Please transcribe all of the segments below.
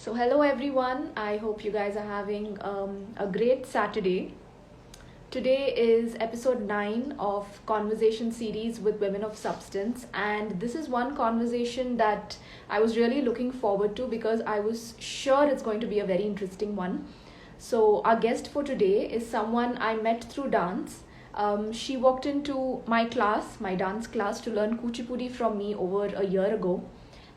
So, hello everyone. I hope you guys are having a great Saturday. Today is episode 9 of Conversation series with Women of Substance, and this is one conversation that I was really looking forward to because I was sure it's going to be a very interesting one. So, our guest for today is someone I met through dance. She walked into my class, my dance class, to learn Kuchipudi from me over a year ago.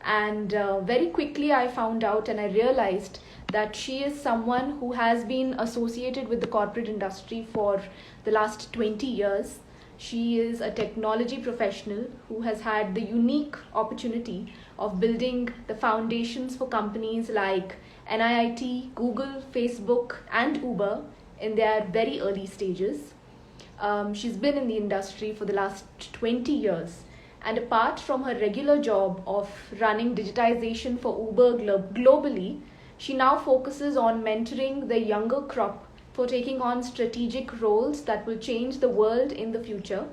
And very quickly, I found out and I realized that she is someone who has been associated with the corporate industry for the last 20 years. She is a technology professional who has had the unique opportunity of building the foundations for companies like NIIT, Google, Facebook, and Uber in their very early stages. She's been in the industry for the last 20 years. And apart from her regular job of running digitization for Uber globally, she now focuses on mentoring the younger crop for taking on strategic roles that will change the world in the future.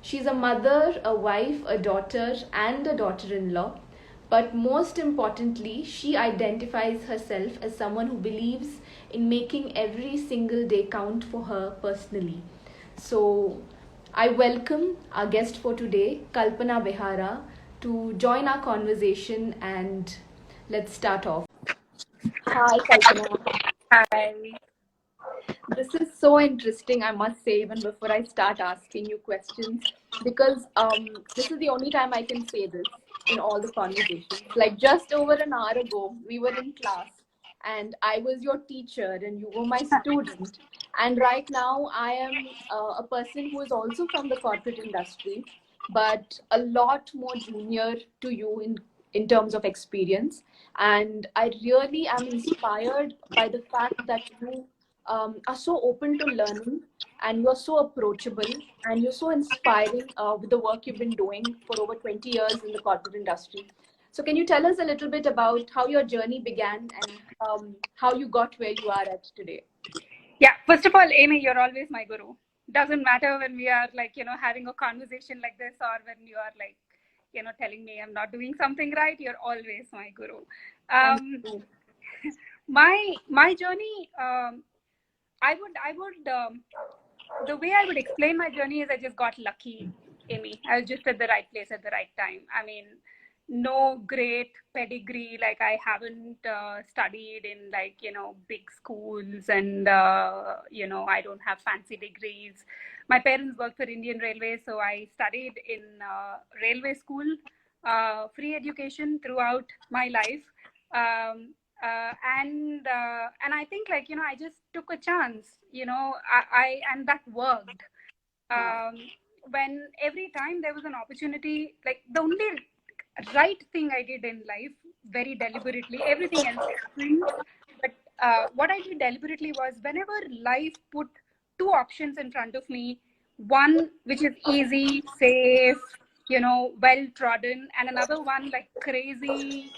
She's a mother, a wife, a daughter, and a daughter in law. But most importantly, she identifies herself as someone who believes in making every single day count for her personally. So, I welcome our guest for today, Kalpana Behara, to join our conversation and let's start off. Hi, Kalpana. Hi. This is so interesting, I must say, even before I start asking you questions, because this is the only time I can say this in all the conversations. Like just over an hour ago, we were in class and I was your teacher and you were my student. And right now, I am a person who is also from the corporate industry, but a lot more junior to you in terms of experience. And I really am inspired by the fact that you are so open to learning and you're so approachable and you're so inspiring with the work you've been doing for over 20 years in the corporate industry. So, can you tell us a little bit about how your journey began and how you got where you are at today? Yeah, first of all, Amy, you're always my guru. Doesn't matter when we are having a conversation like this or when you are telling me I'm not doing something right, you're always my guru. Thank Um, you. my journey, I would the way I would explain my journey is I just got lucky, Amy. I was just at the right place at the right time. I mean, no great pedigree. Like I haven't studied in big schools, and I don't have fancy degrees. My parents worked for Indian Railways, so I studied in railway school, free education throughout my life. Um, and I think I just took a chance, I and that worked. Wow. um, when every time there was an opportunity, like the only right thing I did in life, very deliberately, everything else happened, but what I did deliberately was whenever life put two options in front of me, one which is easy, safe, well trodden, and another one like crazy,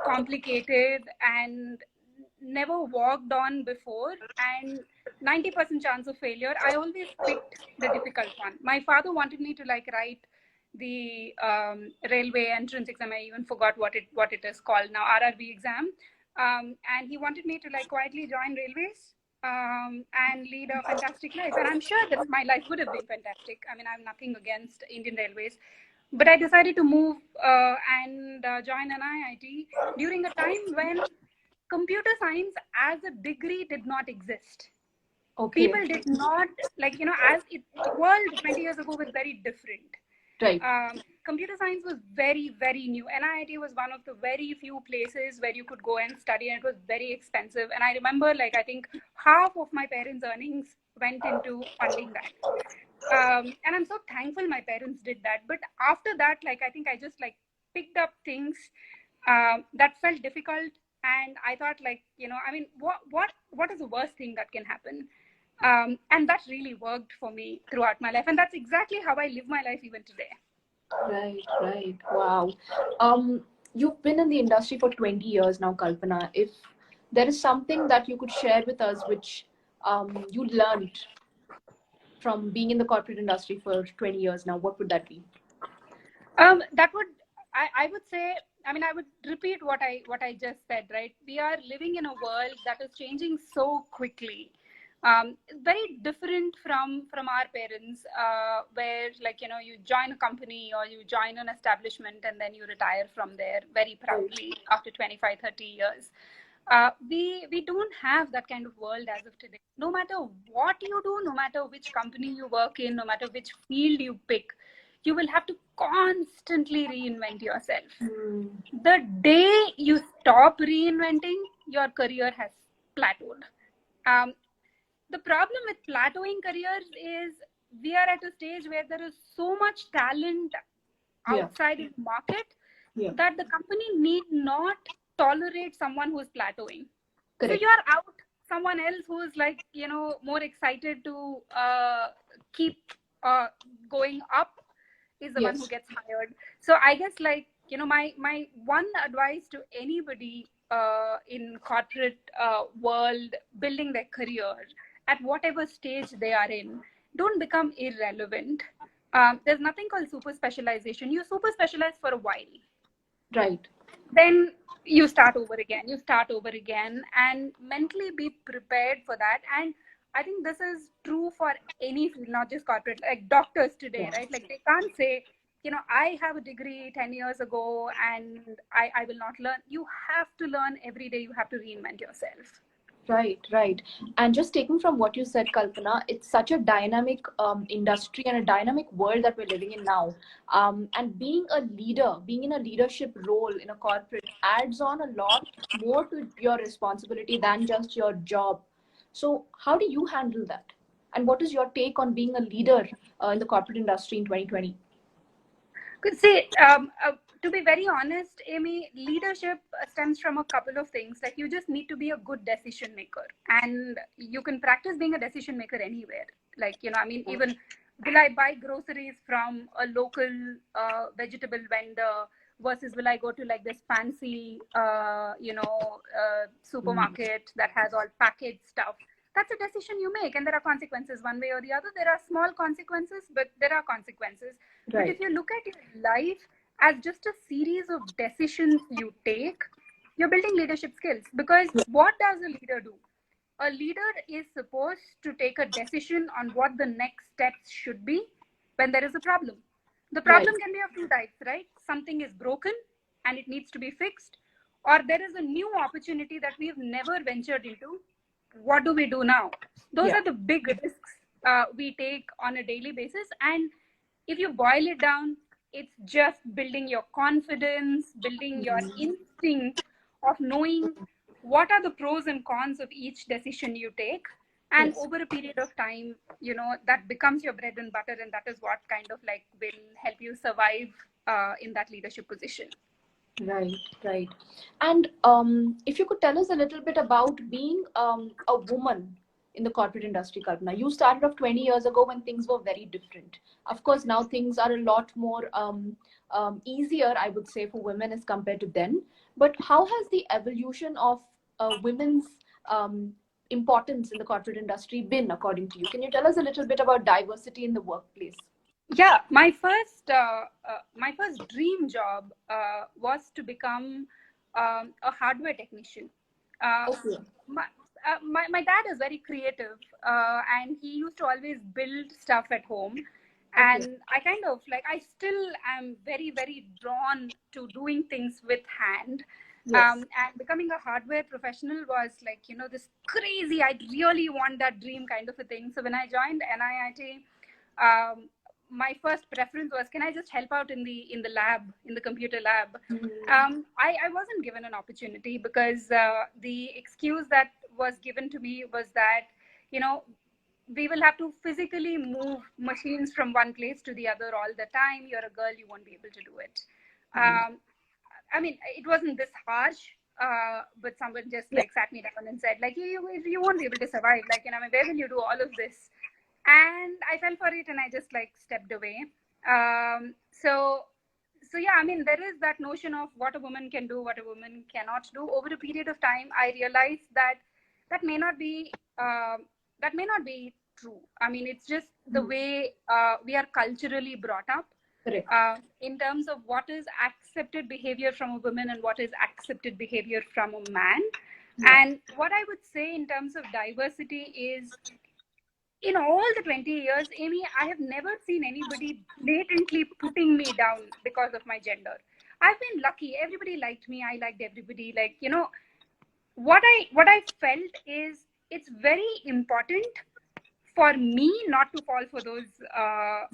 complicated and never walked on before, and 90% chance of failure, I always picked the difficult one. My father wanted me to write the railway entrance exam. I even forgot what it is called now, RRB exam. And he wanted me to quietly join railways, and lead a fantastic life, and I'm sure that my life would have been fantastic. I mean, I have nothing against Indian Railways, but I decided to move and join an IIT during a time when computer science as a degree did not exist. Okay. People did not, as the world 20 years ago was very different. Right. Computer science was very, very new. NIIT was one of the very few places where you could go and study, and it was very expensive. And I remember, I think half of my parents' earnings went into funding that. And I'm so thankful my parents did that. But after that, I think I just picked up things that felt difficult, and I thought, I mean, what is the worst thing that can happen? And that really worked for me throughout my life, and that's exactly how I live my life even today. Right, right. Wow. You've been in the industry for 20 years now, Kalpana. If there is something that you could share with us which you learned from being in the corporate industry for 20 years now, what would that be? That would I would say, I mean, I would repeat what I just said, right? We are living in a world that is changing so quickly. Very different from our parents, where, like, you know, you join a company or you join an establishment and then you retire from there very proudly after 25, 30 years. We don't have that kind of world as of today. No matter what you do, no matter which company you work in, no matter which field you pick, you will have to constantly reinvent yourself. Mm. The day you stop reinventing, your career has plateaued. Um, the problem with plateauing careers is we are at a stage where there is so much talent Yeah. outside in the market Yeah. that the company need not tolerate someone who's plateauing. So Correct. you're out. Someone else who is, like, you know, more excited to keep uh, going up is the one who Yes. gets hired. So I guess, like, you know, my one advice to anybody in corporate world building their career at whatever stage they are in, don't become irrelevant. There's nothing called super specialization. You super specialize for a while, Right. then you start over again, and mentally be prepared for that. And I think this is true for any field, not just corporate. Like doctors today, Yeah. right? Like, they can't say, you know, I have a degree 10 years ago and I will not learn. You have to learn every day. You have to reinvent yourself. Right, right. And just taking from what you said, Kalpana, it's such a dynamic industry and a dynamic world that we're living in now. And being a leader, being in a leadership role in a corporate adds on a lot more to your responsibility than just your job. So, how do you handle that? And what is your take on being a leader in the corporate industry in 2020? Could say, to be very honest, Amy, leadership stems from a couple of things. Like, you just need to be a good decision maker, and you can practice being a decision maker anywhere. Like, you know, I mean, even will I buy groceries from a local vegetable vendor versus will I go to, like, this fancy, Mm. supermarket that has all packaged stuff? That's a decision you make, and there are consequences one way or the other. There are small consequences, but there are consequences. But if Right. you look at your life as just a series of decisions you take, you're building leadership skills. Because what does a leader do? A leader is supposed to take a decision on what the next steps should be when there is a problem. The Right. problem can be of two types, right? Something is broken and it needs to be fixed, or there is a new opportunity that we've never ventured into. What do we do now? Those Yeah. are the big risks we take on a daily basis. And if you boil it down, it's just building your confidence, building your Mm. instinct of knowing what are the pros and cons of each decision you take. And Yes. over a period of time, you know, that becomes your bread and butter, and that is what kind of, like, will help you survive in that leadership position. Right, right. And if you could tell us a little bit about being a woman in the corporate industry, Kalpana. You started off 20 years ago when things were very different. Of course, now things are a lot more easier, I would say, for women as compared to then. But how has the evolution of women's um, importance in the corporate industry been, according to you? Can you tell us a little bit about diversity in the workplace? Yeah, my first dream job was to become a hardware technician. Uh, Okay. my, my dad is very creative, and he used to always build stuff at home. Okay. And I kind of, like, I still am very, very drawn to doing things with hand. Yes. And becoming a hardware professional was, like, you know, this crazy, I really want that dream kind of a thing. So when I joined NIIT, my first preference was, can I just help out in the lab, in the computer lab? Mm. I wasn't given an opportunity because the excuse that was given to me was that, you know, we will have to physically move machines from one place to the other all the time. You're a girl, you won't be able to do it. Mm. um, I mean, it wasn't this harsh, but someone just, Yeah. like, sat me down and said, like, you won't be able to survive. Like, you know, I mean, where will you do all of this? And I fell for it, and I just, like, stepped away. So yeah, I mean, there is that notion of what a woman can do, what a woman cannot do. Over a period of time, I realized that that may not be that may not be true. I mean, it's just the Mm. way we are culturally brought up. Correct. in terms of what is accepted behavior from a woman and what is accepted behavior from a man. Yeah. And what I would say in terms of diversity is, in all the 20 years, Amy, I have never seen anybody blatantly putting me down because of my gender. I've been lucky. Everybody liked me. I liked everybody. Like, what I felt is it's very important for me not to fall for those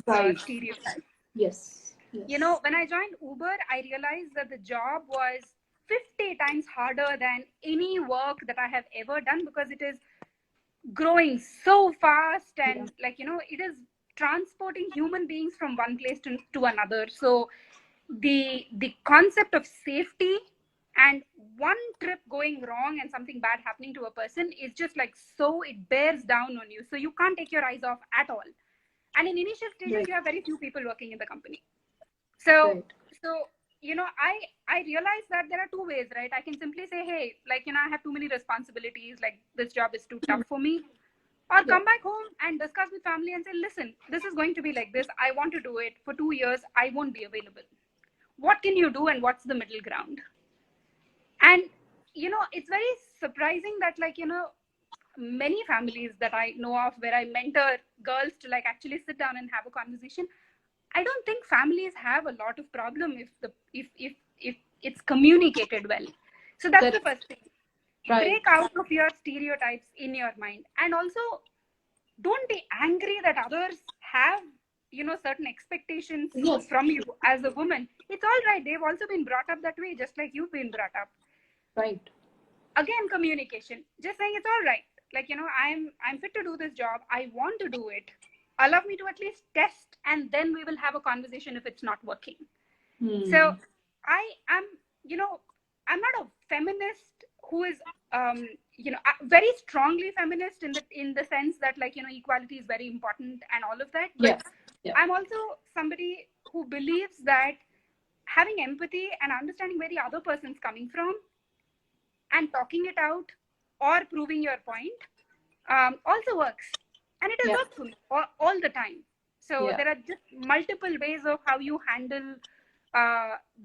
Right. stereotypes. Yes. Yes. When I joined Uber, I realized that the job was 50 times harder than any work that I have ever done, because it is growing so fast, Yeah. and it is transporting human beings from one place to another. So the concept of safety, and one trip going wrong and something bad happening to a person is just like, so it bears down on you, so you can't take your eyes off at all. And in initial stages, Right. you have very few people working in the company. So, Right. so I realize that there are two ways, right? I can simply say, hey, I have too many responsibilities, like this job is too tough for me, or Yeah. come back home and discuss with family and say, listen, this is going to be like this. I want to do it for 2 years. I won't be available. What can you do, and what's the middle ground? And it's very surprising that, many families that I know of, where I mentor girls to like actually sit down and have a conversation, I don't think families have a lot of problem if it's communicated well. So that's the Correct. first thing. Right. Break out of your stereotypes in your mind, and also don't be angry that others have certain expectations Yes. from you as a woman. It's all right. They've also been brought up that way, just like you've been brought up. Right. Again, communication, just saying it's all right, I'm fit to do this job, I want to do it, allow me to at least test, and then we will have a conversation if it's not working. So Hmm. I am, I'm not a feminist who is very strongly feminist in the sense that, equality is very important and all of that. But Yeah. Yeah. I'm also somebody who believes that having empathy and understanding where the other person's coming from and talking it out or proving your point also works. And it has Yeah. worked for me all the time. So Yeah. there are just multiple ways of how you handle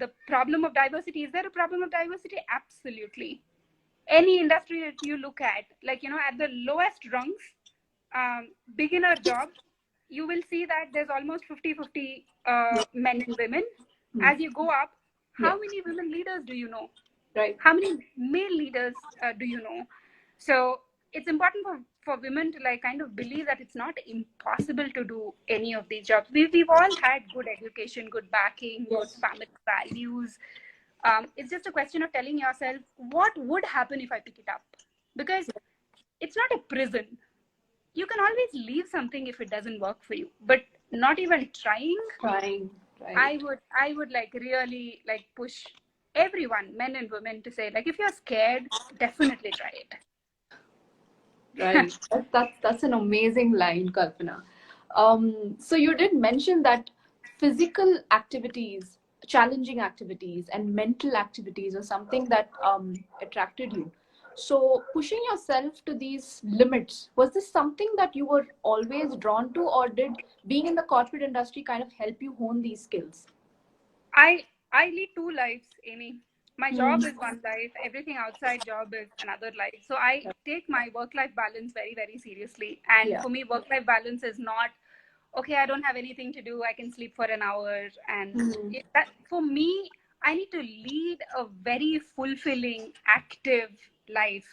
the problem of diversity. Is there a problem of diversity? Absolutely. Any industry that you look at, at the lowest rungs, beginner job, you will see that there's almost 50-50 Yeah. men and women. Hmm. As you go up, Yeah. how many women leaders do you know? Right. How many male leaders do you know? So it's important for women to kind of believe that it's not impossible to do any of these jobs. We've all had good education, good backing, good Yes. family values. It's just a question of telling yourself, what would happen if I pick it up? Because it's not a prison. You can always leave something if it doesn't work for you, but not even trying. Trying. I Right. would I would really push everyone, men and women, to say, if you're scared, definitely try it. Right. That's an amazing line, Kalpana. So you did mention that physical activities, challenging activities, and mental activities are something that attracted you. So pushing yourself to these limits, was this something that you were always drawn to, or did being in the corporate industry kind of help you hone these skills? I lead two lives, Amy. My Hmm. job is one life, everything outside job is another life. So I take my work-life balance very, very seriously. And Yeah. for me, work-life balance is not, okay, I don't have anything to do, I can sleep for an hour. And Hmm. for me, I need to lead a very fulfilling, active life.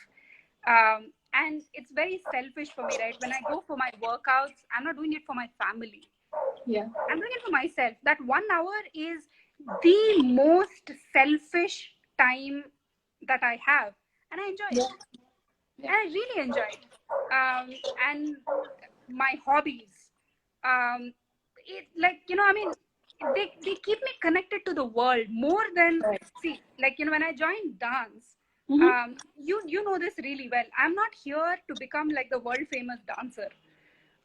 And it's very selfish for me, right? When I go for my workouts, I'm not doing it for my family. Yeah. I'm doing it for myself. That 1 hour is the most selfish time that I have, and I enjoy Yeah. it. Yeah. And I really enjoy it. And my hobbies, um, I mean, they keep me connected to the world more than, Right. see, when I joined dance. Mm-hmm. You know this really well. I'm not here to become like the world famous dancer.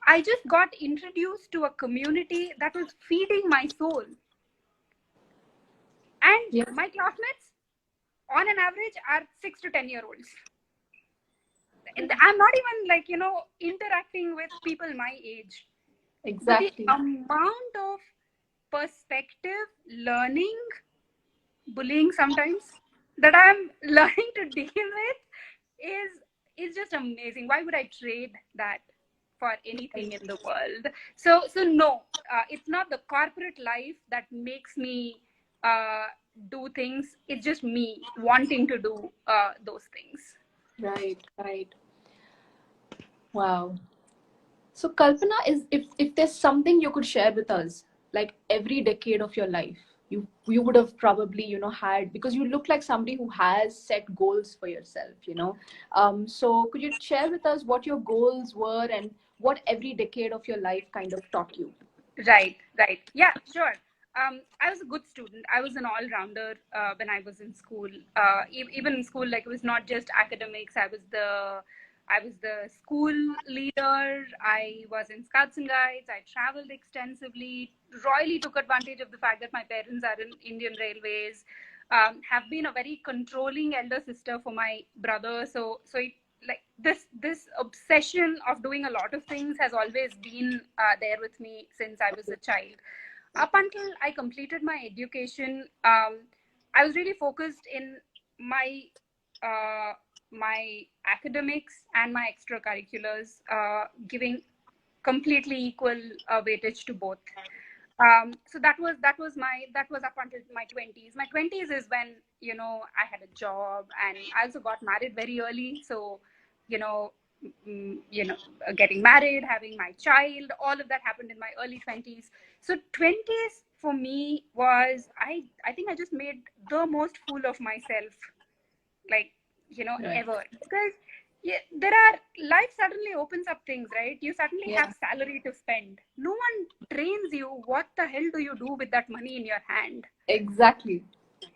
I just got introduced to a community that was feeding my soul. And Yeah. my classmates, on an average, are 6 to 10 year olds. I'm not even interacting with people my age. But the Exactly. amount of perspective, learning, bullying sometimes that I'm learning to deal with is just amazing. Why would I trade that for anything in the world? So no, it's not the corporate life that makes me do things. It's just me wanting to do those things. Right, right. Wow. So Kalpana, is if there's something you could share with us, like every decade of your life, you would have probably, had, because you look like somebody who has set goals for yourself. So could you share with us what your goals were and what every decade of your life kind of taught you? Right, right. Yeah, sure. I was a good student. I was an all-rounder when I was in school. Even in school, like it was not just academics. I was the school leader. I was in Scouts and Guides. I traveled extensively. Royally took advantage of the fact that my parents are in Indian Railways. Have been a very controlling elder sister for my brother. So it, like this obsession of doing a lot of things has always been there with me since I was a child. Up until I completed my education, I was really focused in my uh, my academics and my extracurriculars, giving completely equal weightage to both. So that was up until my 20s. My 20s is when I had a job, and I also got married very early. So you know getting married, having my child, all of that happened in my early 20s. So 20s for me was, I think I just made the most fool of myself, like Right. ever, because yeah, there are life suddenly opens up things, right? You suddenly Yeah. have salary to spend. No one trains you what the hell do you do with that money in your hand. Exactly.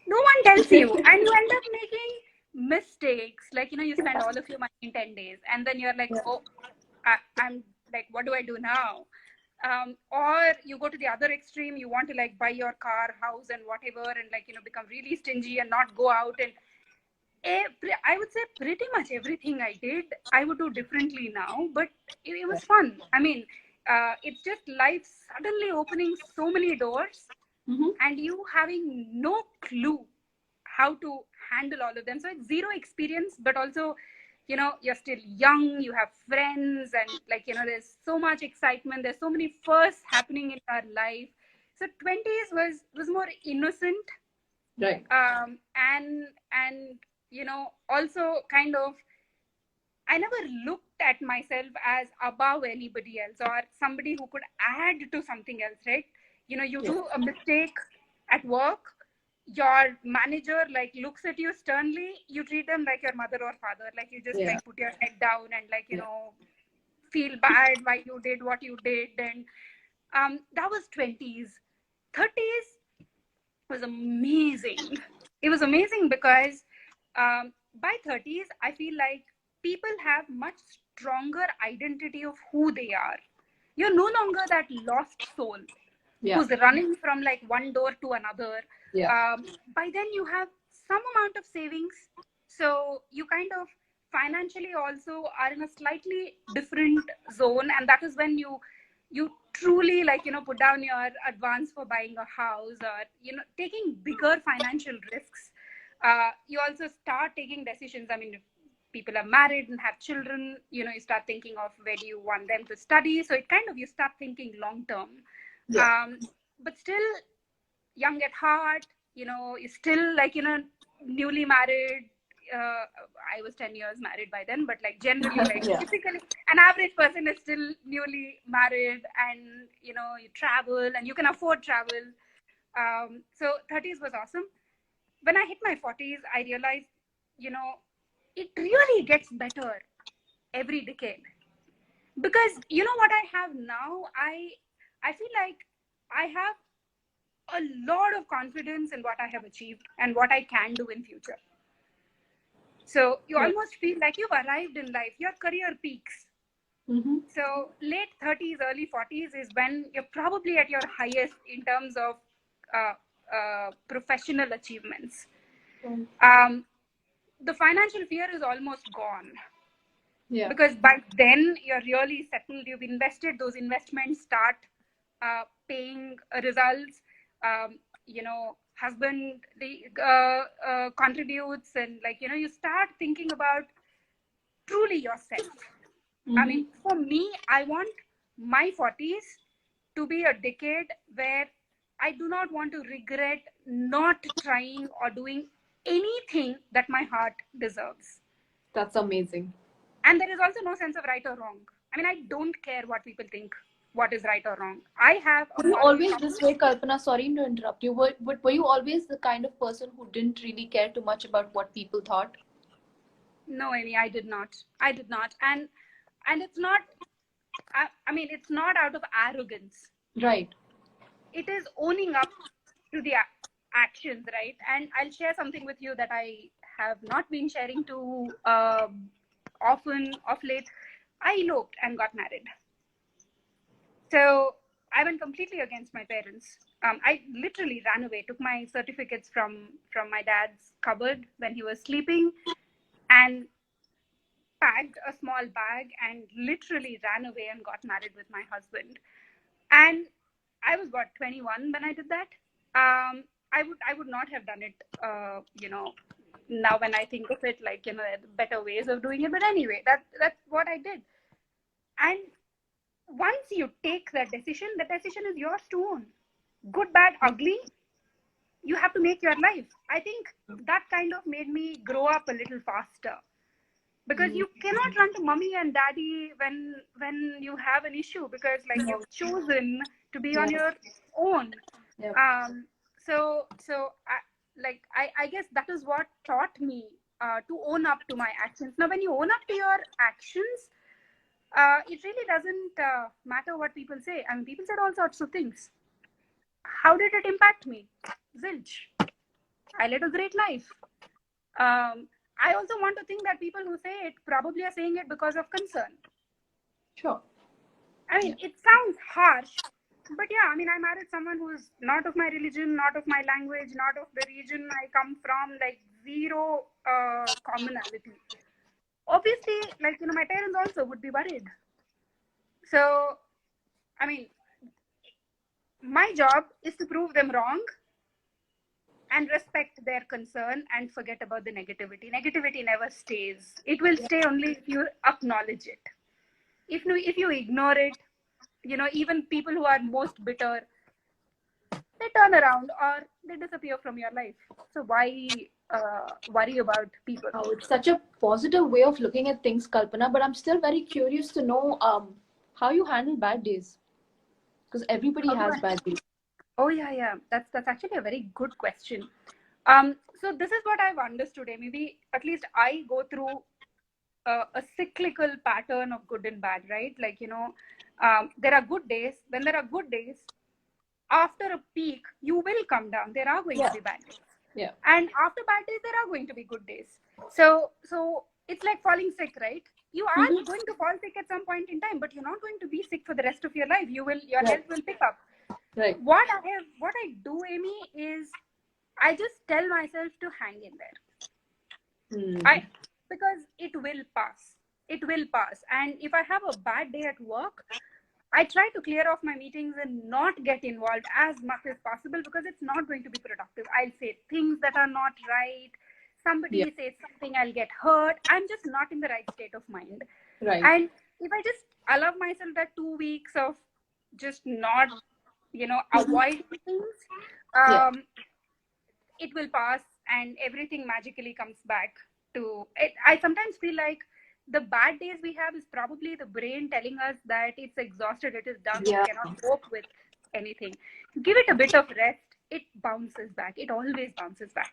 No one tells you, and you end up making mistakes, like you spend all of your money in 10 days, and then you're like, Yeah. oh, I'm like, what do I do now? Or you go to the other extreme, you want to like buy your car, house, and whatever, and like become really stingy and not go out. And I would say pretty much everything I did, I would do differently now, but it was fun. I mean, it's just life suddenly opening so many doors, Mm-hmm. and you having no clue how to handle all of them. So it's zero experience, but also, you're still young, you have friends, and like, there's so much excitement. There's so many firsts happening in our life. So 20s was more innocent, Right. and also kind of, I never looked at myself as above anybody else or somebody who could add to something else, right? You Yeah. do a mistake at work, your manager like looks at you sternly, you treat them like your mother or father, like you just Yeah. like put your head down and like Yeah. feel bad why you did what you did. And that was 20s. 30s was amazing. It was amazing because by 30s, I feel like people have much stronger identity of who they are. You're no longer that lost soul Yeah. who's running from like one door to another. Yeah. By then, you have some amount of savings. So you kind of financially also are in a slightly different zone. And that is when you truly like put down your advance for buying a house, or taking bigger financial risks. You also start taking decisions. I mean, if people are married and have children, you start thinking of where do you want them to study. So it kind of, you start thinking long term. Yeah. um, but still young at heart, you're still like newly married. uh, I was 10 years married by then, but like generally, like Yeah. typically an average person is still newly married, and you travel and you can afford travel. So 30s was awesome. When I hit my 40s, I realized, you know it really gets better every decade, because what I have now, I feel like I have a lot of confidence in what I have achieved and what I can do in future. So you Yeah. almost feel like you've arrived in life. Your career peaks. Mm-hmm. So late 30s, early 40s is when you're probably at your highest in terms of professional achievements. Um, the financial fear is almost gone, Yeah. because by then you're really settled. You've invested. Those investments start paying results. husband contributes, and like, you start thinking about truly yourself. I Mm-hmm. mean, for me, I want my 40s to be a decade where I do not want to regret not trying or doing anything that my heart deserves. That's amazing. And there is also no sense of right or wrong. I mean, I don't care what people think, what is right or wrong. I have a Were you moral always this compass. way, Kalpana? Sorry to interrupt you. Were you always the kind of person who didn't really care too much about what people thought? No, Amy, I did not. I did not. And it's not, I mean, it's not out of arrogance. Right. It is owning up to the actions, right? And I'll share something with you that I have not been sharing too often of late. I eloped and got married. So I went completely against my parents. I literally ran away, took my certificates from my dad's cupboard when he was sleeping, and packed a small bag and literally ran away and got married with my husband. And I was what, 21 when I did that. I would not have done it. Now when I think of it, like, better ways of doing it. But anyway, that's what I did. And once you take that decision, the decision is yours to own. Good, bad, ugly, you have to make your life. I think that kind of made me grow up a little faster, because you cannot run to mommy and daddy when you have an issue, because like No. you've chosen to be on Yeah. your own. Yeah. So I guess that is what taught me to own up to my actions. Now when you own up to your actions, it really doesn't matter what people say. I mean, people said all sorts of things. How did it impact me? Zilch. I led a great life. um, I also want to think that people who say it probably are saying it because of concern. Sure. I mean, it sounds harsh, but yeah, I mean, I married someone who's not of my religion, not of my language, not of the region I come from, like zero commonality. Obviously, like, my parents also would be worried. So, I mean, my job is to prove them wrong and respect their concern and forget about the negativity. Negativity never stays. It will stay only if you acknowledge it. If you ignore it, even people who are most bitter, they turn around or they disappear from your life. So why worry about people? Oh, it's such a positive way of looking at things, Kalpana. But I'm still very curious to know how you handle bad days, because everybody How do has I? bad days. Oh yeah. That's actually a very good question. So this is what I've understood. Maybe at least I go through a cyclical pattern of good and bad, right? Like, there are good days. When there are good days, after a peak, you will come down. There are going to Yeah. be bad days. Yeah. And after bad days, there are going to be good days. So it's like falling sick, right? You are Mm-hmm. going to fall sick at some point in time, but you're not going to be sick for the rest of your life. Your Right. health will pick up. Right. What I do, Amy, is I just tell myself to hang in there. Mm. I Because it will pass. It will pass. And if I have a bad day at work, I try to clear off my meetings and not get involved as much as possible, because it's not going to be productive. I'll say things that are not right. Yeah. Somebody says something, I'll get hurt. I'm just not in the right state of mind. Right. And if I just allow myself that 2 weeks of just not, avoiding things, Yeah. um, it will pass and everything magically comes back to it. I sometimes feel like the bad days we have is probably the brain telling us that it's exhausted, it is done, it Yeah. cannot cope with anything. Give it a bit of rest, it bounces back. It always bounces back.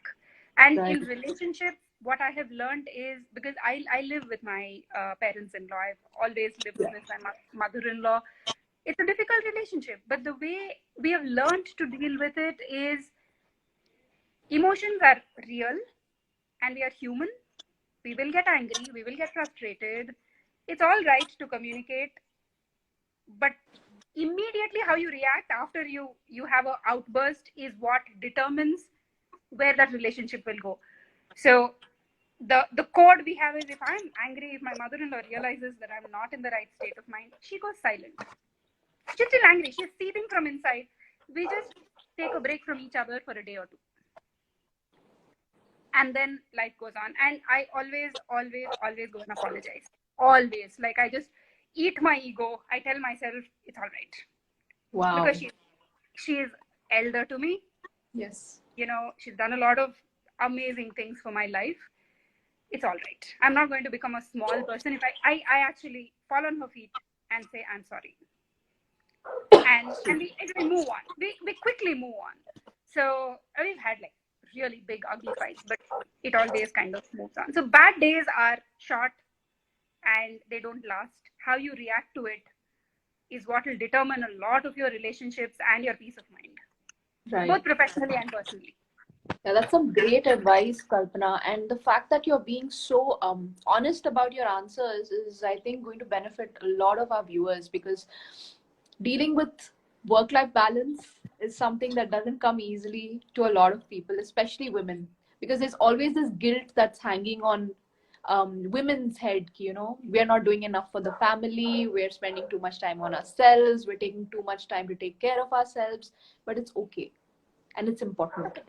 And Right. in relationships, what I have learned is, because I live with my parents-in-law, I've always lived Yeah. with my mother-in-law. It's a difficult relationship, but the way we have learned to deal with it is, emotions are real and we are human. We will get angry, we will get frustrated. It's all right to communicate, but immediately how you react after you have an outburst is what determines where that relationship will go. So the code we have is, if I'm angry, if my mother-in-law realizes that I'm not in the right state of mind, she goes silent. She's still angry, she's seething from inside. We just take a break from each other for a day or two. And then life goes on. And I always go and apologize. Always. Like, I just eat my ego. I tell myself it's all right. Wow. Because she's elder to me. Yes. She's done a lot of amazing things for my life. It's all right. I'm not going to become a small person if I actually fall on her feet and say, I'm sorry. And we move on. We quickly move on. So we've had like really big, ugly fights, but it always kind of moves on. So bad days are short and they don't last. How you react to it is what will determine a lot of your relationships and your peace of mind, Right. both professionally and personally. Yeah, that's some great advice, Kalpana. And the fact that you're being so honest about your answers is, I think, going to benefit a lot of our viewers, because dealing with work-life balance is something that doesn't come easily to a lot of people, especially women, because there's always this guilt that's hanging on women's head. We're not doing enough for the family, we're spending too much time on ourselves, we're taking too much time to take care of ourselves, but it's okay and it's important.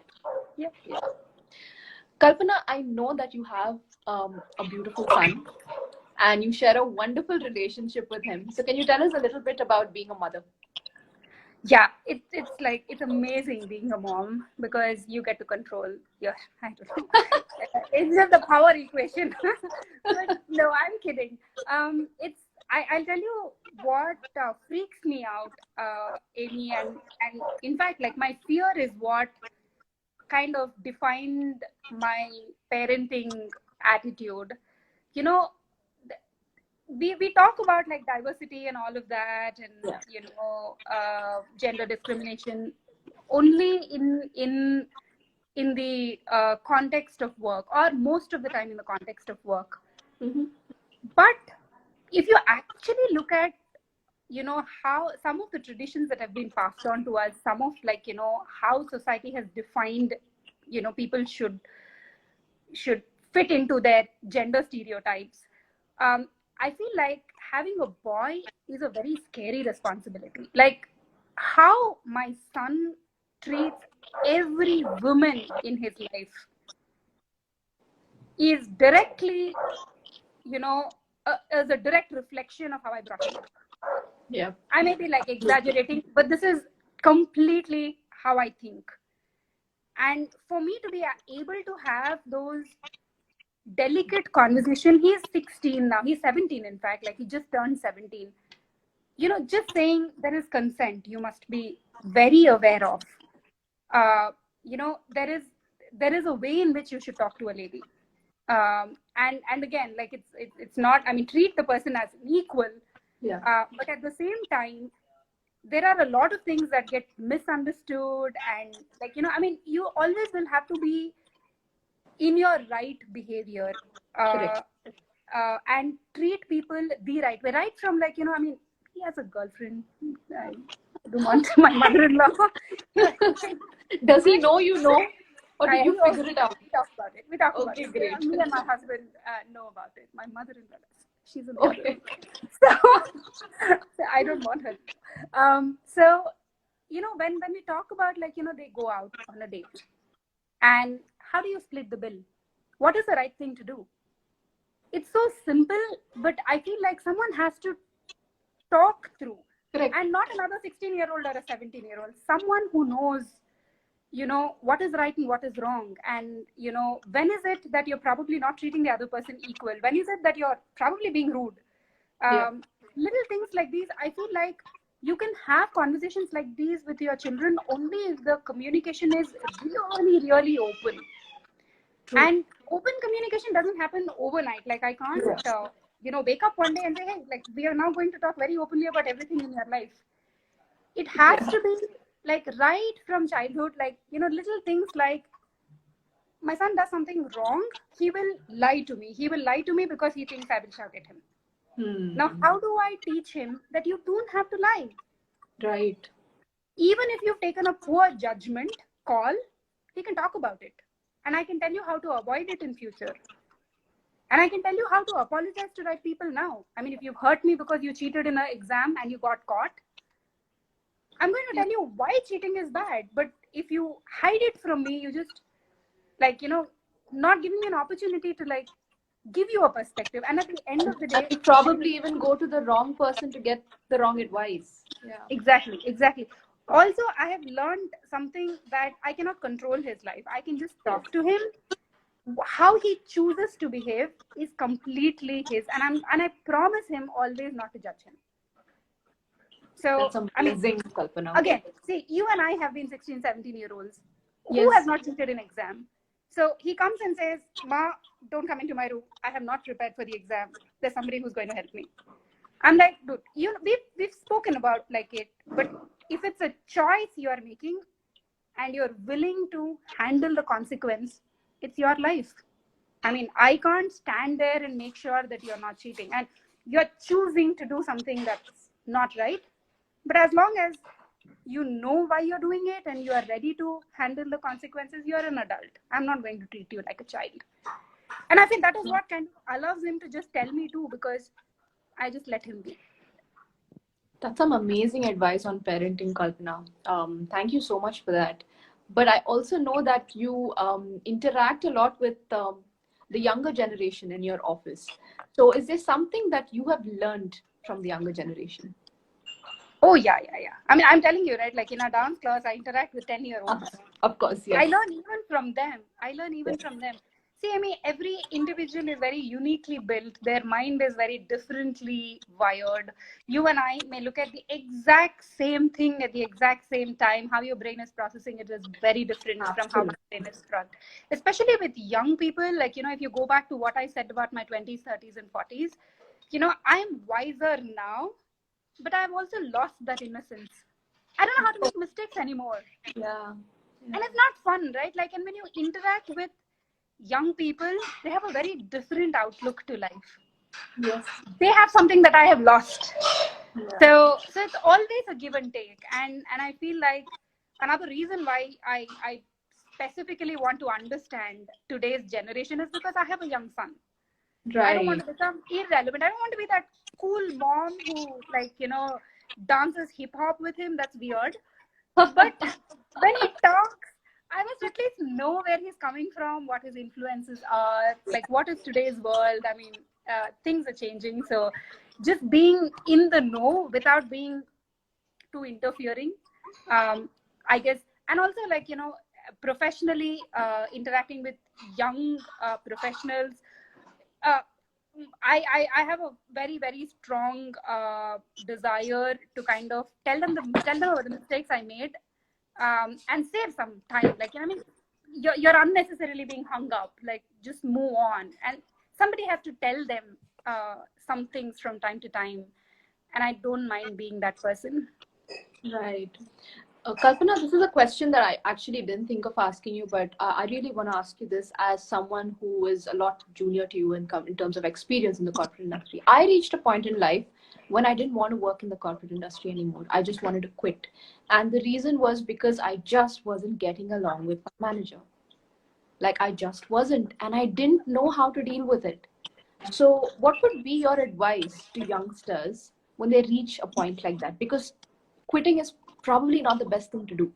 Yeah. Kalpana, I know that you have a beautiful son and you share a wonderful relationship with him. So, can you tell us a little bit about being a mother? Yeah, it's amazing being a mom because you get to control your, I don't know. It's just the power equation. But no, I'm kidding. I'll tell you what freaks me out, Amy, and in fact, like, my fear is what kind of defined my parenting attitude. You know, we talk about like diversity and all of that, and gender discrimination only in the context of work, or most of the time in the context of work. Mm-hmm. But if you actually look at how some of the traditions that have been passed on to us, some of how society has defined people should fit into their gender stereotypes. I feel like having a boy is a very scary responsibility. Like, how my son treats every woman in his life is directly, as a direct reflection of how I brought him up. Yeah. I may be like exaggerating, but this is completely how I think. And for me to be able to have those delicate conversation, he's 16 now, he's 17, in fact, like he just turned 17. Just saying there is consent, you must be very aware of. There is a way in which you should talk to a lady. And again, like, it's not, I mean, treat the person as an equal. Yeah. But at the same time, there are a lot of things that get misunderstood, and like, I mean, you always will have to be in your right behavior, Correct. and treat people the right way, right from, like, I mean, he has a girlfriend. I don't want my mother-in-law. Does he know you know? Or did you figure it out? We talk about it. Okay, great. Me and my husband know about it. My mother-in-law does. She's in the Okay. other room. So I don't want her. So, when we talk about, like, they go out on a date, and how do you split the bill? What is the right thing to do? It's so simple, but I feel like someone has to talk through. Correct. And not another 16-year-old or a 17-year-old. Someone who knows, what is right and what is wrong. And, when is it that you're probably not treating the other person equal? When is it that you're probably being rude? Little things like these, I feel like you can have conversations like these with your children only if the communication is really, really open. True. And open communication doesn't happen overnight. Like, I can't, wake up one day and say, hey, like, we are now going to talk very openly about everything in your life. It has to be, like, right from childhood, like, little things like, my son does something wrong, he will lie to me. He will lie to me because he thinks I will shout at him. Now, how do I teach him that you don't have to lie? Right. Even if you've taken a poor judgment call, he can talk about it. And I can tell you how to avoid it in future. And I can tell you how to apologize to right people now. I mean, if you've hurt me because you cheated in an exam and you got caught, I'm going to tell you why cheating is bad. But if you hide it from me, you just like, not giving me an opportunity to like give you a perspective. And at the end of the And day, you probably even go to the wrong person to get the wrong advice. Yeah. exactly. Also, I have learned something, that I cannot control his life. I can just Yes. talk to him. How he chooses to behave is completely his, and I promise him always not to judge him. So That's I mean, amazing, Kalpana. again, see, you and I have been 16, 17-year-olds who has Yes. not cheated in exam. So he comes and says, Ma, don't come into my room. I have not prepared for the exam. There's somebody who's going to help me. I'm like, dude, we've spoken about like it, but if it's a choice you are making and you're willing to handle the consequence, it's your life. I mean, I can't stand there and make sure that you're not cheating and you're choosing to do something that's not right. But as long as you know why you're doing it and you are ready to handle the consequences, you're an adult. I'm not going to treat you like a child. And I think that is what kind of allows him to just tell me too, because I just let him be. That's some amazing advice on parenting, Kalpana. Thank you so much for that. But I also know that you interact a lot with the younger generation in your office. So, is there something that you have learned from the younger generation? Oh, yeah. I mean, I'm telling you, right? Like in a dance class, I interact with 10-year-olds. Of course, I yes. learn even from them. Yes. See, I mean, every individual is very uniquely built. Their mind is very differently wired. You and I may look at the exact same thing at the exact same time. How your brain is processing it is very different from how my Absolutely. brain is processed. Especially with young people, like, if you go back to what I said about my 20s, 30s, and 40s, I'm wiser now, but I've also lost that innocence. I don't know how to make mistakes anymore. Yeah. And Yeah. it's not fun, right? Like, and when you interact with young people, they have a very different outlook to life. Yes. They have something that I have lost. Yeah. So it's always a give and take. And I feel like another reason why I specifically want to understand today's generation is because I have a young son. I don't want Right. to become irrelevant. I don't want to be that cool mom who, like, dances hip hop with him. That's weird. But when he talks, I must at least know where he's coming from, what his influences are, like what is today's world. I mean, things are changing. So just being in the know without being too interfering, I guess. And also, like, professionally interacting with young professionals, uh, I have a very, very strong desire to kind of tell them about the mistakes I made, and save some time. Like, I mean, you're unnecessarily being hung up. Like, just move on. And somebody has to tell them some things from time to time. And I don't mind being that person. Right. Kalpana, this is a question that I actually didn't think of asking you, but I really want to ask you this as someone who is a lot junior to you in terms of experience in the corporate industry. I reached a point in life when I didn't want to work in the corporate industry anymore. I just wanted to quit. And the reason was because I just wasn't getting along with my manager. Like, I just wasn't, and I didn't know how to deal with it. So, what would be your advice to youngsters when they reach a point like that? Because quitting is probably not the best thing to do.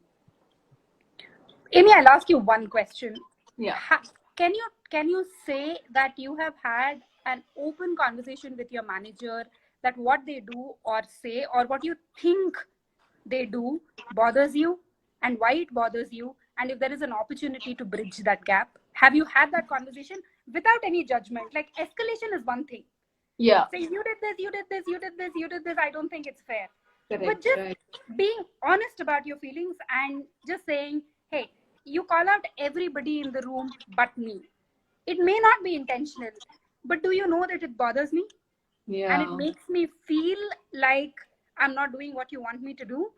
Amy, I'll ask you one question. Yeah. Can you say that you have had an open conversation with your manager, that what they do or say or what you think they do bothers you, and why it bothers you, and if there is an opportunity to bridge that gap? Have you had that conversation without any judgment? Like, escalation is one thing. Yeah. Say, you did this, you did this, you did this, you did this. I don't think it's fair. But Correct. just Right. being honest about your feelings and just saying, hey, you call out everybody in the room but me. It may not be intentional, but do you know that it bothers me? And it Yeah. makes me feel like I'm not doing what you want me to do.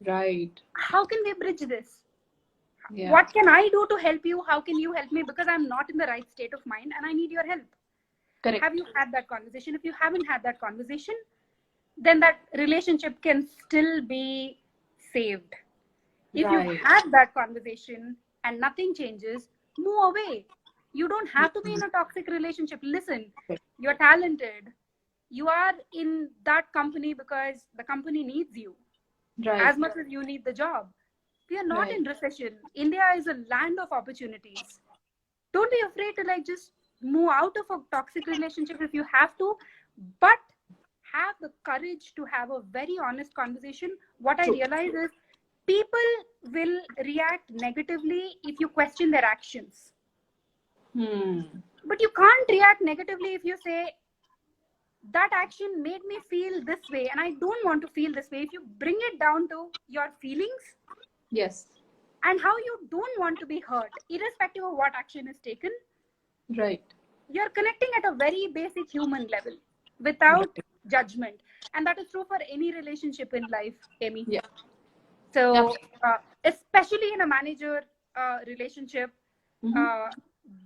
Right. How can we bridge this? Yeah. What can I do to help you? How can you help me? Because I'm not in the right state of mind and I need your help. Have Correct. you had that conversation? If you haven't had that conversation, then that relationship can still be saved. If you've Right. had that conversation and nothing changes, move away. You don't have to be in a toxic relationship. Listen, you're talented. You are in that company because the company needs you Right. as much as you need the job. We are not Right. in recession. India is a land of opportunities. Don't be afraid to like just move out of a toxic relationship if you have to, but have the courage to have a very honest conversation. What I True. realize is people will react negatively if you question their actions. But you can't react negatively if you say, that action made me feel this way and I don't want to feel this way. If you bring it down to your feelings Yes. and how you don't want to be hurt, irrespective of what action is taken, Right. you're connecting at a very basic human level without Right. judgment. And that is true for any relationship in life, Amy. Yeah. So, Absolutely. especially in a manager relationship, Mm-hmm. uh,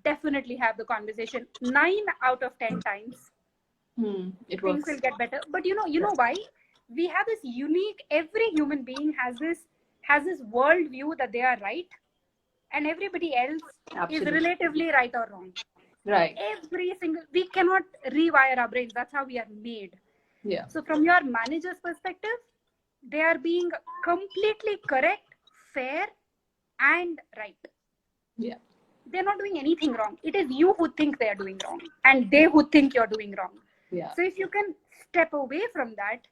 definitely have the conversation. 9 out of 10 times, It things will works. get better. But you Yes. know why? We have this unique. Every human being has this world view that they are right, and everybody else is Absolutely. relatively right or wrong. Right. Every single, we cannot rewire our brains. That's how we are made. Yeah. So from your manager's perspective, they are being completely correct, fair, and right. Yeah. They're not doing anything wrong. It is you who think they are doing wrong and they who think you're doing wrong. Yeah. So if you can step away from that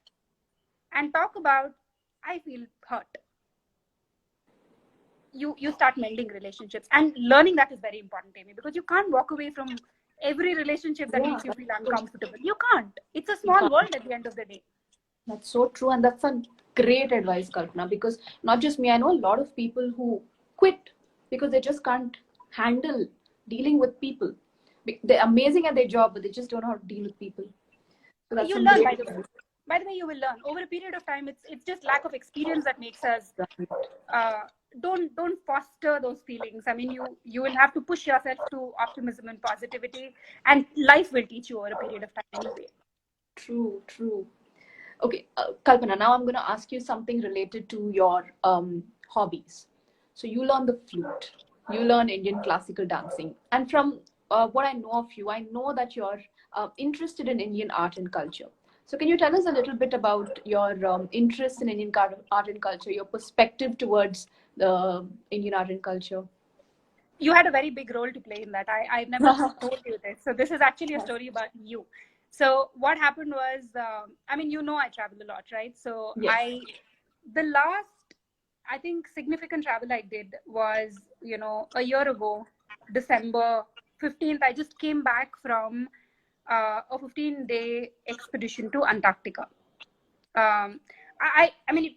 and talk about, I feel hurt, you start mending relationships. And learning that is very important, Amy, because you can't walk away from every relationship that Yeah. makes you feel That's so, uncomfortable. You can't. It's a you small can't. world at the end of the day. That's so true. And that's a great advice, Kalpana, because not just me, I know a lot of people who quit because they just can't handle dealing with people. They're amazing at their job, but they just don't know how to deal with people. So that's You some learn, great by the way. advice. By the way, you will learn over a period of time. It's just lack of experience that makes us Right. uh, don't foster those feelings. I mean, you will have to push yourself to optimism and positivity, and life will teach you over a period of time anyway. True, true. Okay, Kalpana, now I'm going to ask you something related to your hobbies. So you learn the flute, you learn Indian classical dancing, and from what I know of you, I know that you're interested in Indian art and culture. So can you tell us a little bit about your interest in Indian art and culture, your perspective towards the Indian art and culture? You had a very big role to play in that. I've never told you this. So this is actually a story about you. So what happened was, I mean, I travel a lot, right? So Yes. the last, I think, significant travel I did was, a year ago, December 15th. I just came back from a 15-day expedition to Antarctica. I mean,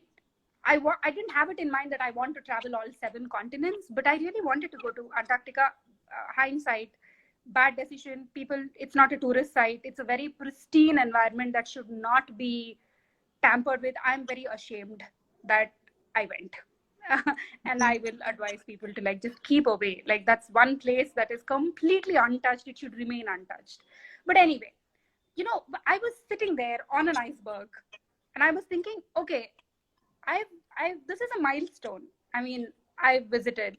I didn't have it in mind that I want to travel all 7 continents, but I really wanted to go to Antarctica. Hindsight, bad decision. People, it's not a tourist site. It's a very pristine environment that should not be tampered with. I'm very ashamed that I went. And I will advise people to like just keep away. Like that's one place that is completely untouched. It should remain untouched. But anyway, I was sitting there on an iceberg and I was thinking, okay, this is a milestone. I mean, I've visited,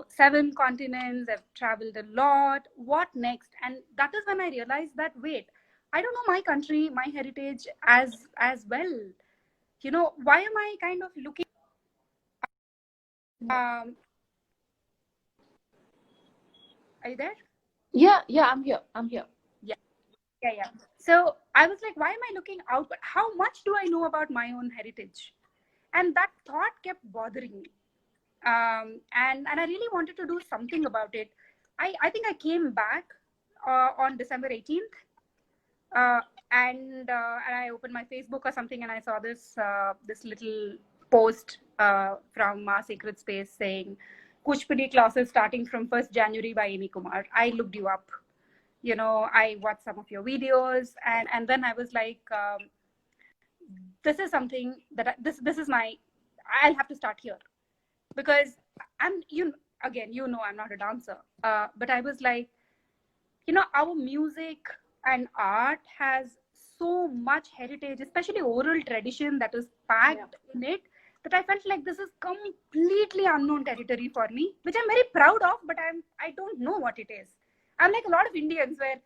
7 continents. I've traveled a lot. What next? And that is when I realized that wait, I don't know my country, my heritage as well. Why am I kind of looking? Um, are you there? Yeah, yeah, I'm here. I'm here. Yeah, yeah. So I was like, why am I looking out? But how much do I know about my own heritage? And that thought kept bothering me. And I really wanted to do something about it. I think I came back on December 18th, uh, and I opened my Facebook or something, and I saw this little post from our Sacred Space saying Kuchpudi classes starting from 1st January by Amy Kumar. I looked you up. I watched some of your videos, and then I was like, this is something that this is my. I'll have to start here because I'm again I'm not a dancer, but I was like, our music and art has so much heritage, especially oral tradition that is packed in it, that I felt like this is completely unknown territory for me, which I'm very proud of, but I don't know what it is. I'm like a lot of Indians where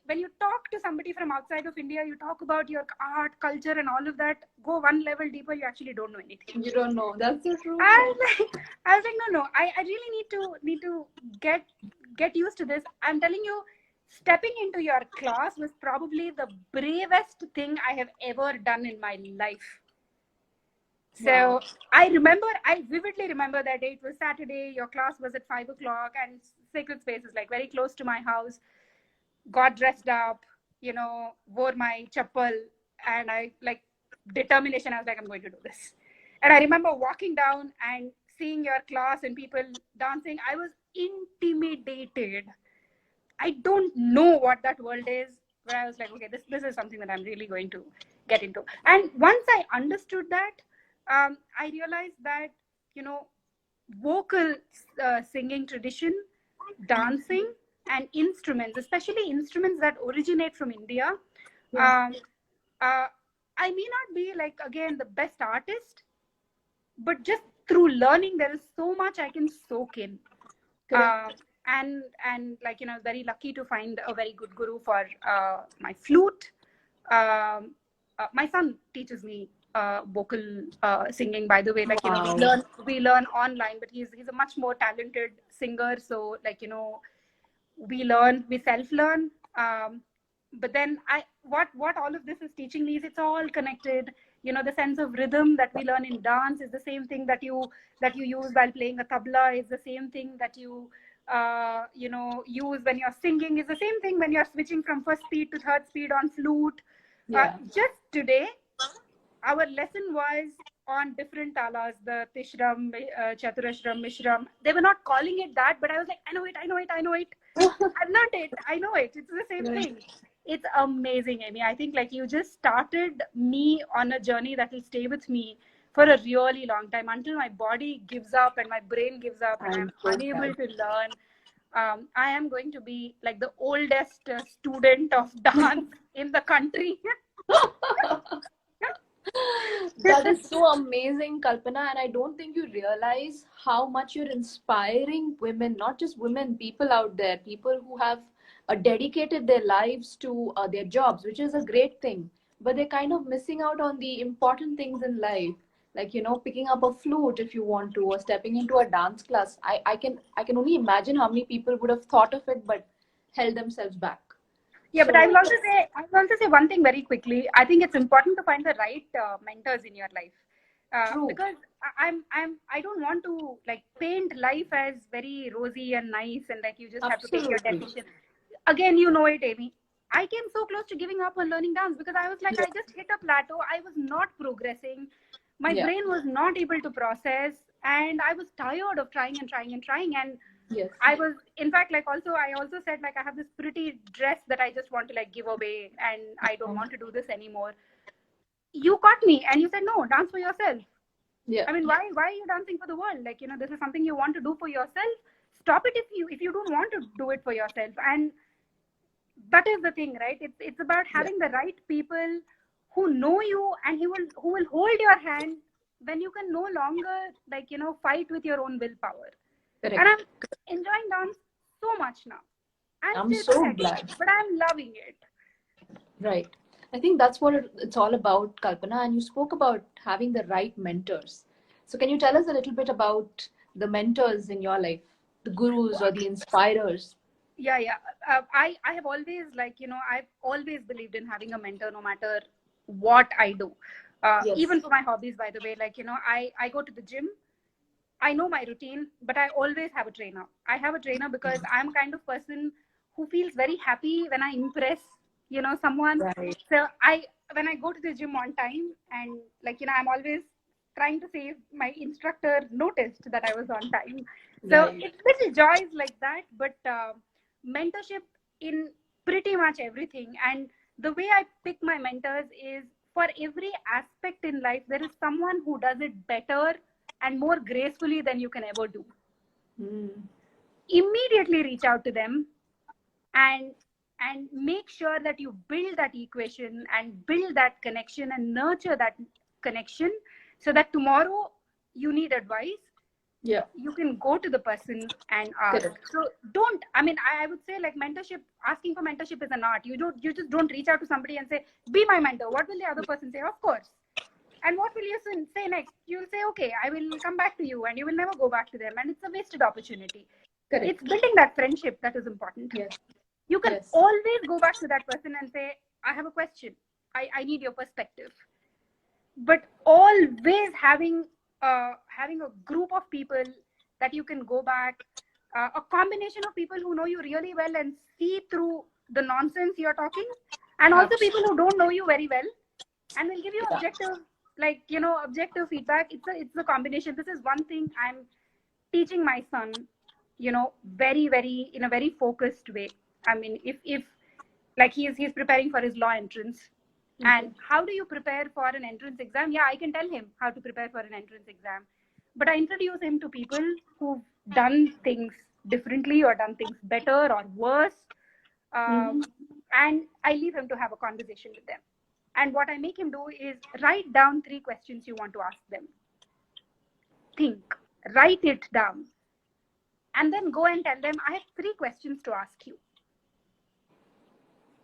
when you talk to somebody from outside of India, you talk about your art, culture, and all of that. Go one level deeper, you actually don't know anything. You don't know. That's so true. I was like, no. I really need to get used to this. I'm telling you, stepping into your class was probably the bravest thing I have ever done in my life. So Wow. I vividly remember that day. It was Saturday. Your class was at 5 o'clock, and Sacred Space is like very close to my house. Got dressed up, wore my chappal, and I like determination. I was like, I'm going to do this. And I remember walking down and seeing your class and people dancing. I was intimidated. I don't know what that world is, but I was like, okay, this is something that I'm really going to get into. And once I understood that, I realized that, vocal singing tradition, dancing, and instruments, especially instruments that originate from India. Yeah. Um, uh, I may not be like, again, the best artist, but just through learning, there is so much I can soak in. Correct. And like, very lucky to find a very good guru for my flute. My son teaches me vocal singing, by the way. Like, Wow. we learn online, but he's a much more talented singer. So, like, we self learn. But then what all of this is teaching me is it's all connected. The sense of rhythm that we learn in dance is the same thing that you use while playing a tabla, is the same thing that you use when you're singing, is the same thing when you're switching from first speed to third speed on flute. Yeah. Just today, our lesson was on different talas, the Tishram, Chaturashram, Mishram. They were not calling it that, but I was like, I know it. I've learned it. I know it. It's the same thing. It's amazing, Amy. I think like you just started me on a journey that will stay with me for a really long time, until my body gives up and my brain gives up and I'm So unable sad. to learn. I am going to be like the oldest student of dance in the country. That is so amazing, Kalpana, and I don't think you realize how much you're inspiring women, not just women, people out there, people who have dedicated their lives to their jobs, which is a great thing, but they're kind of missing out on the important things in life, like picking up a flute if you want to, or stepping into a dance class. I can only imagine how many people would have thought of it but held themselves back. Yeah, but So I will also say one thing very quickly. I think it's important to find the right mentors in your life, true. because I don't want to like paint life as very rosy and nice and like you just have to take your Absolutely. decision. Again, you know it, Amy. I came so close to giving up on learning dance because I was like, Yeah. I just hit a plateau. I was not progressing. My Yeah. brain was not able to process, and I was tired of trying and trying and trying. And Yes. I was, in fact, like I also said, like, I have this pretty dress that I just want to like give away and I don't want to do this anymore. You caught me and you said, no, dance for yourself. Yeah. I mean, why are you dancing for the world? Like, this is something you want to do for yourself. Stop it if you don't want to do it for yourself. And that is the thing, right? It's about Yeah. having the right people who know you and who will hold your hand when you can no longer like, fight with your own willpower. And Correct. I'm enjoying dance so much now. I'm I'm still so studying, glad. but I'm loving it. Right. I think that's what it's all about, Kalpana. And you spoke about having the right mentors. So, can you tell us a little bit about the mentors in your life, the gurus or the inspirers? Yeah. I have always like, I've always believed in having a mentor no matter what I do. Yes. Even for my hobbies, by the way, like, I go to the gym. I know my routine, but I always have a trainer. I have a trainer because I'm kind of person who feels very happy when I impress, someone. Right. So when I go to the gym on time and like, I'm always trying to say my instructor noticed that I was on time. So Right. it's little joys like that, but mentorship in pretty much everything. And the way I pick my mentors is for every aspect in life, there is someone who does it better and more gracefully than you can ever do. Hmm. Immediately reach out to them and make sure that you build that equation and build that connection and nurture that connection, so that tomorrow you need advice, Yeah. you can go to the person and ask. Correct. So don't, I mean, I would say like mentorship, asking for mentorship is an art. You just don't reach out to somebody and say, be my mentor. What will the other person say? Of course. And what will you say next? You'll say, okay, I will come back to you, and you will never go back to them. And it's a wasted opportunity. It's Correct. building that friendship that is important. Yes. You can Yes. always go back to that person and say, I have a question. I need your perspective. But always having a group of people that you can go back, a combination of people who know you really well and see through the nonsense you're talking, and also people who don't know you very well and will give you Yeah. objective, like, objective feedback. It's a combination. This is one thing I'm teaching my son, very, very, in a very focused way. I mean, if like he's preparing for his law entrance, Okay. and how do you prepare for an entrance exam? Yeah, I can tell him how to prepare for an entrance exam, but I introduce him to people who've done things differently or done things better or worse, Mm-hmm. and I leave him to have a conversation with them. And what I make him do is write down 3 questions you want to ask them. Think, write it down, and then go and tell them, I have 3 questions to ask you.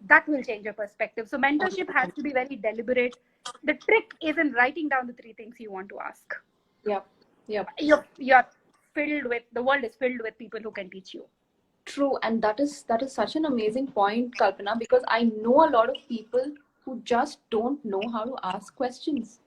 That will change your perspective. So mentorship has to be very deliberate. The trick is in writing down the 3 things you want to ask. Yep. Yep. You're filled with, the world is filled with people who can teach you. True, and that is such an amazing point, Kalpana, because I know a lot of people who just don't know how to ask questions.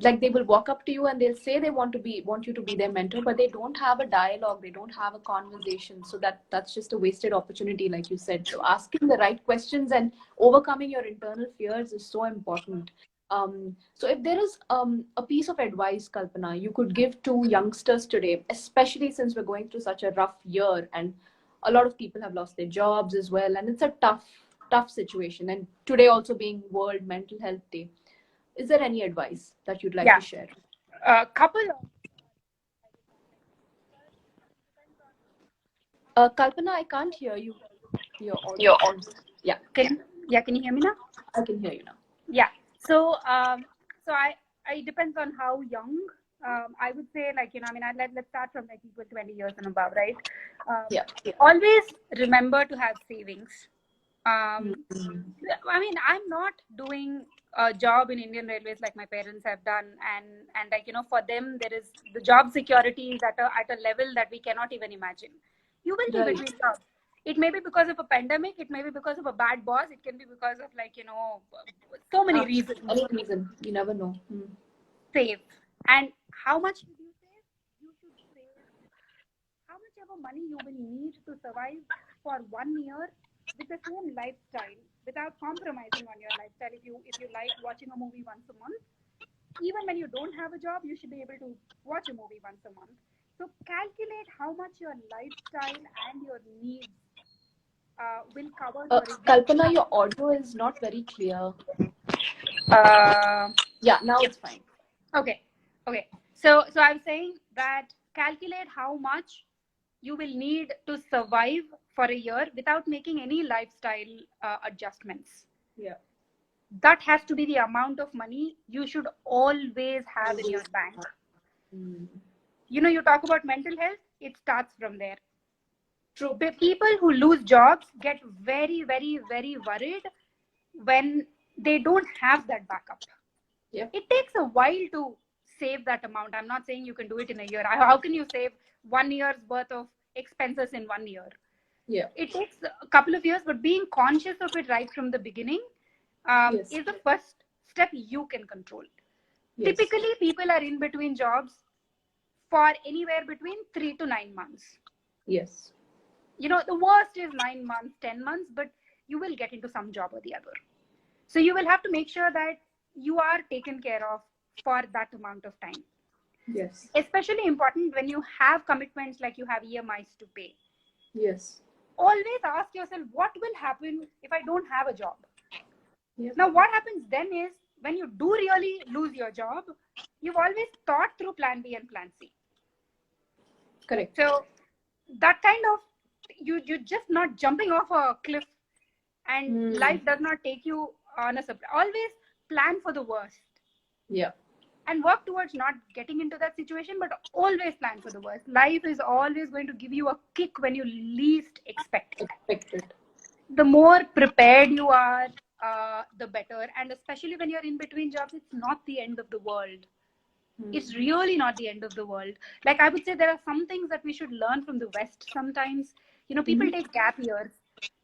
Like they will walk up to you and they'll say they want you to be their mentor, but they don't have a dialogue, they don't have a conversation. So that's just a wasted opportunity, like you said. So asking the right questions and overcoming your internal fears is so important. So if there is a piece of advice, Kalpana, you could give to youngsters today, especially since we're going through such a rough year and a lot of people have lost their jobs as well, and it's a tough situation, and today also being World Mental Health Day, is there any advice that you'd like Yeah. to share? A couple of Kalpana, I can't hear you. Your audio Your is. Yeah, can you hear me now? I can hear you now. Yeah. So I depends on how young. I would say, like, I mean, let's start from like people 20 years and above, right? Yeah. Always remember to have savings. Mhm. I mean, I'm not doing a job in Indian Railways like my parents have done, and like, for them there is the job security is at a level that we cannot even imagine. You will be Right. between jobs. It may be because of a pandemic. It may be because of a bad boss. It can be because of, like, so many reasons. Any reason, you never know. Save. And how much should you save? You should save how much ever money you will need to survive for 1 year with the same lifestyle, without compromising on your lifestyle. If you like watching a movie once a month, even when you don't have a job, you should be able to watch a movie once a month. So calculate how much your lifestyle and your needs will cover for a year. Kalpana, your audio is not very clear. Uh, Yeah, now it's fine. okay. So I'm saying that calculate how much you will need to survive for a year without making any lifestyle adjustments. Yeah. That has to be the amount of money you should always have in your bank. You talk about mental health, it starts from there. True. People who lose jobs get very, very, very worried when they don't have that backup. Yep. It takes a while to save that amount. I'm not saying you can do it in a year. How can you save 1 year's worth of expenses in 1 year? Yeah. It takes a couple of years, but being conscious of it right from the beginning Yes. is the first step you can control. Yes. Typically, people are in between jobs for anywhere between 3 to 9 months. Yes. The worst is 9 months, 10 months, but you will get into some job or the other. So you will have to make sure that you are taken care of for that amount of time. Yes. Especially important when you have commitments, like you have EMIs to pay. Yes. Always ask yourself, what will happen if I don't have a job? Yep. Now, what happens then is, when you do really lose your job, you've always thought through plan B and plan C. Correct. So that kind of, you're just not jumping off a cliff, and life does not take you on a surprise. Always plan for the worst. Yeah. and work towards not getting into that situation, but always plan for the worst. Life is always going to give you a kick when you least expect it. The more prepared you are, the better. And especially when you're in between jobs, it's not the end of the world. It's really not the end of the world. Like, I would say there are some things that we should learn from the West sometimes. You know, people take gap years.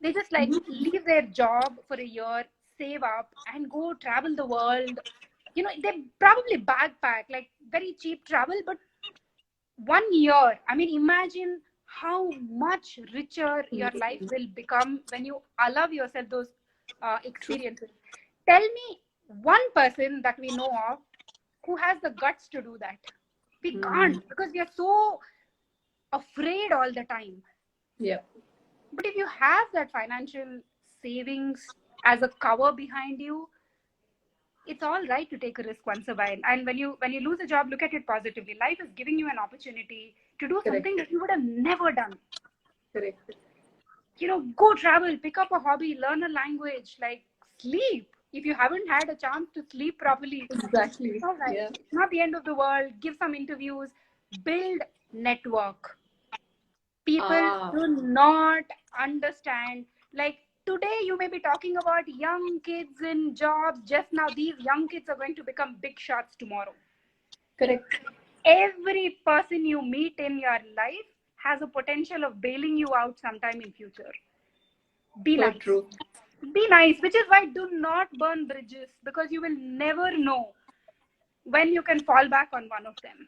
They just like leave their job for a year, save up, and go travel the world. You know, they probably backpack, like very cheap travel, but 1 year. I mean, imagine how much richer your life will become when you allow yourself those experiences. Tell me one person that we know of who has the guts to do that. We can't, because we are so afraid all the time. Yeah. But if you have that financial savings as a cover behind you, it's all right to take a risk once a while. And when you lose a job, look at it positively. Life is giving you an opportunity to do something that you would have never done. Correct. You know, go travel, pick up a hobby, learn a language, like sleep. If you haven't had a chance to sleep properly, Exactly. all right. Yeah. It's not the end of the world. Give some interviews, build network. People do not understand. Like, today you may be talking about young kids in jobs. Just now, these young kids are going to become big shots tomorrow. Correct. Every person you meet in your life has a potential of bailing you out sometime in future. Be So nice. true. Be nice, which is why do not burn bridges, because you will never know when you can fall back on one of them.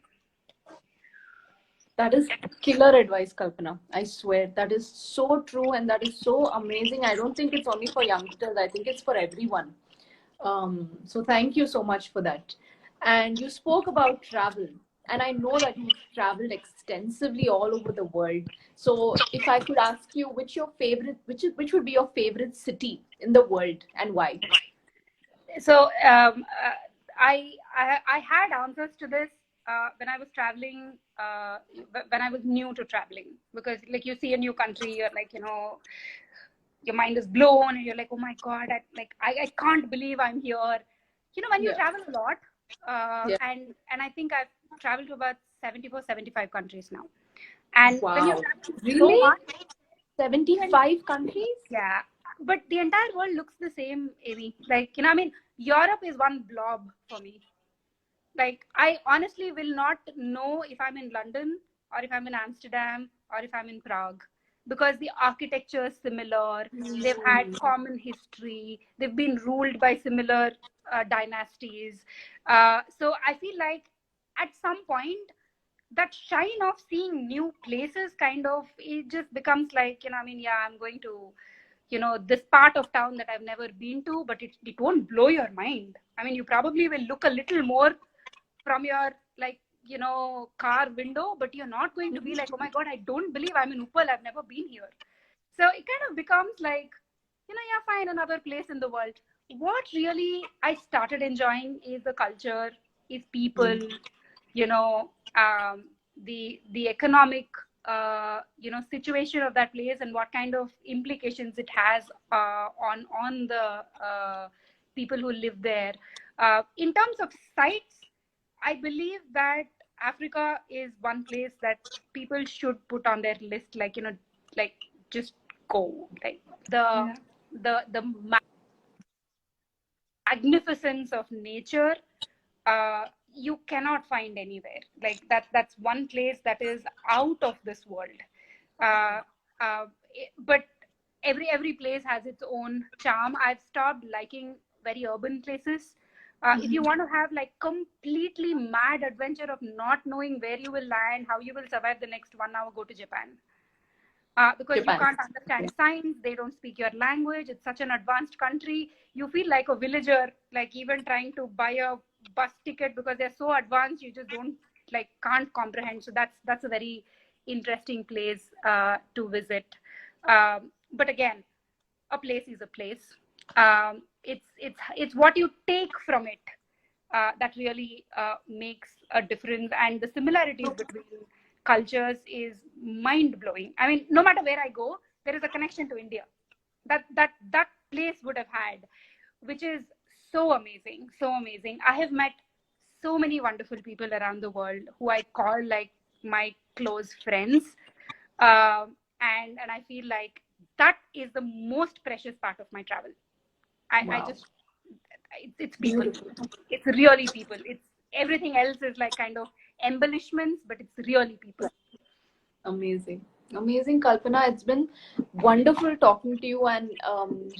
That is killer advice, Kalpana. I swear. That is so true and that is so amazing. I don't think it's only for youngsters, I think it's for everyone. So thank you so much for that. And you spoke about travel. And I know that you've traveled extensively all over the world. So if I could ask you which would be your favorite city in the world and why? So I had answers to this when I was traveling, when I was new to traveling, because like you see a new country, you're like, you know, your mind is blown and you're like, oh my god, I can't believe I'm here. You know, when you travel a lot, and I think I've traveled to about 74, 75 countries now. And when you Wow. travel so Really? much, 75 countries? yeah, but the entire world looks the same, Amy. Like, you know, I mean, Europe is one blob for me. Like, I honestly will not know if I'm in London or if I'm in Amsterdam or if I'm in Prague, because the architecture is similar. They've had common history. They've been ruled by similar dynasties. So I feel like at some point, that shine of seeing new places kind of, it just becomes like, you know, I mean, yeah, I'm going to, you know, this part of town that I've never been to, but it won't blow your mind. I mean, you probably will look a little more from your, like, you know, car window, but you're not going to be like, oh my god, I don't believe I'm in Uppal, I've never been here. So it kind of becomes like, you know, yeah, fine, another place in the world. What really I started enjoying is the culture, is people, you know, the economic you know, situation of that place, and what kind of implications it has on the people who live there. In terms of sites, I believe that Africa is one place that people should put on their list, like, you know, like, just go. Like, the magnificence of nature, you cannot find anywhere. Like, that's one place that is out of this world. uh, but every place has its own charm. I've stopped liking very urban places. If you want to have like completely mad adventure of not knowing where you will land, how you will survive the next 1 hour, go to Japan. Because you Japan. can't understand signs, they don't speak your language, it's such an advanced country, you feel like a villager, like even trying to buy a bus ticket, because they're so advanced, you just don't, like, can't comprehend. So that's a very interesting place to visit. But again, a place is a place. It's what you take from it that really makes a difference. And the similarities between cultures is mind blowing. I mean, no matter where I go, there is a connection to India that place would have had, which is so amazing, so amazing. I have met so many wonderful people around the world who I call like my close friends. And I feel like that is the most precious part of my travel. I Wow. just, it's people. Beautiful. It's really people. It's everything else is like kind of embellishments, but it's really people. Amazing. Amazing, Kalpana. It's been wonderful talking to you and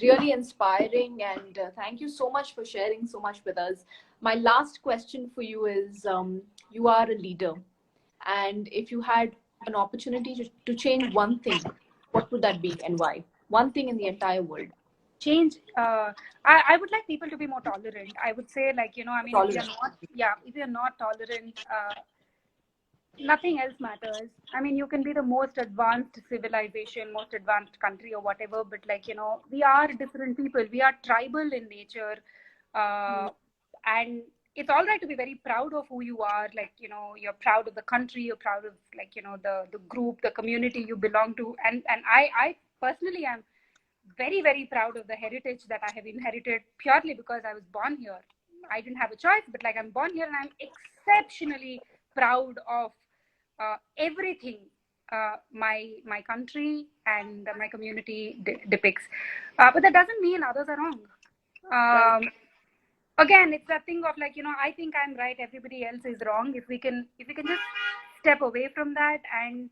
really inspiring. And thank you so much for sharing so much with us. My last question for you is you are a leader. And if you had an opportunity to change one thing, what would that be and why? One thing in the entire world. Change. I would like people to be more tolerant. I would say, like, I mean, if you're Tolerance. not, yeah, if you're not tolerant, nothing else matters. I mean, you can be the most advanced civilization, most advanced country or whatever, but like, we are different people. We are tribal in nature. And it's all right to be very proud of who you are. Like, you're proud of the country, you're proud of like, the group, the community you belong to. And I personally am very, very proud of the heritage that I have inherited purely because I was born here. I didn't have a choice, but like I'm born here and I'm exceptionally proud of everything my country and my community depicts. But that doesn't mean others are wrong. Right. Again, it's that thing of like, I think I'm right, everybody else is wrong. If we can just step away from that and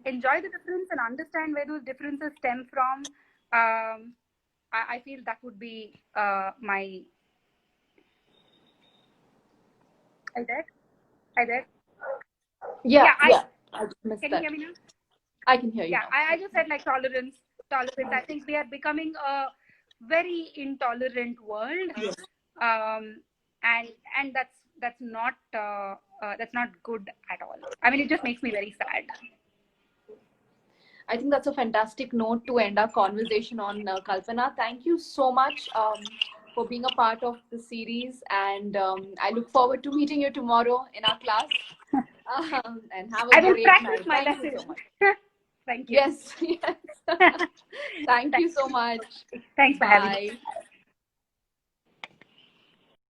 enjoy the difference and understand where those differences stem from, I feel that would be my. I there? I there? Yeah, Yeah, yeah. I just missed can you that. hear me now? I can hear you Yeah, now. I just said like tolerance. I think we are becoming a very intolerant world, Yes. um, and that's not good at all. I mean, it just makes me very sad. I think that's a fantastic note to end our conversation on, Kalpana. Thank you so much for being a part of the series, and I look forward to meeting you tomorrow in our class. And have a I will great practice night. my Thank you lesson. so much. Thank you. Yes, yes. Thank you so much. Thanks for having me. Bye.